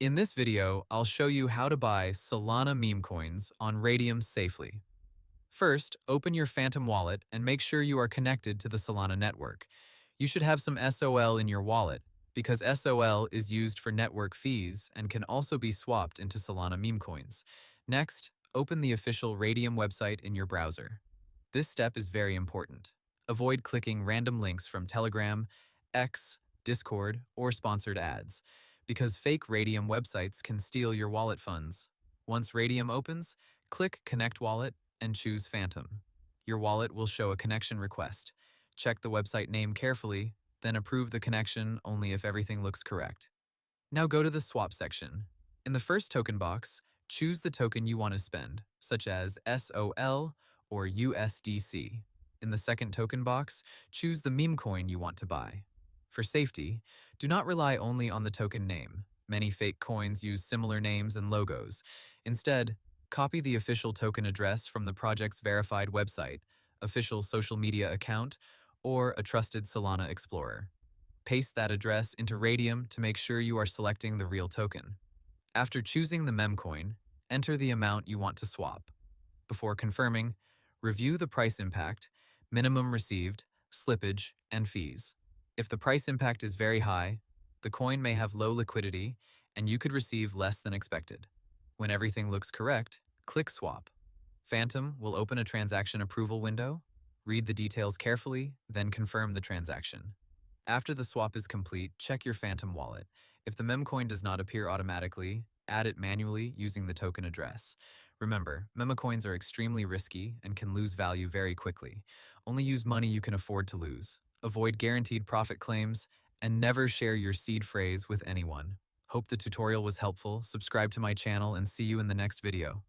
In this video, I'll show you how to buy Solana meme coins on Raydium safely. First, open your Phantom wallet and make sure you are connected to the Solana network. You should have some SOL in your wallet because SOL is used for network fees and can also be swapped into Solana meme coins. Next, open the official Raydium website in your browser. This step is very important. Avoid clicking random links from Telegram, X, Discord, or sponsored ads, because fake Raydium websites can steal your wallet funds. Once Raydium opens, click Connect Wallet and choose Phantom. Your wallet will show a connection request. Check the website name carefully, then approve the connection only if everything looks correct. Now go to the swap section. In the first token box, choose the token you want to spend, such as SOL or USDC. In the second token box, choose the meme coin you want to buy. For safety, do not rely only on the token name. Many fake coins use similar names and logos. Instead, copy the official token address from the project's verified website, official social media account, or a trusted Solana explorer. Paste that address into Raydium to make sure you are selecting the real token. After choosing the memecoin, enter the amount you want to swap. Before confirming, review the price impact, minimum received, slippage, and fees. If the price impact is very high, the coin may have low liquidity and you could receive less than expected. When everything looks correct, click Swap. Phantom will open a transaction approval window. Read the details carefully, then confirm the transaction. After the swap is complete, check your Phantom wallet. If the memecoin does not appear automatically, add it manually using the token address. Remember, memecoins are extremely risky and can lose value very quickly. Only use money you can afford to lose. Avoid guaranteed profit claims, and never share your seed phrase with anyone. Hope the tutorial was helpful. Subscribe to my channel and see you in the next video.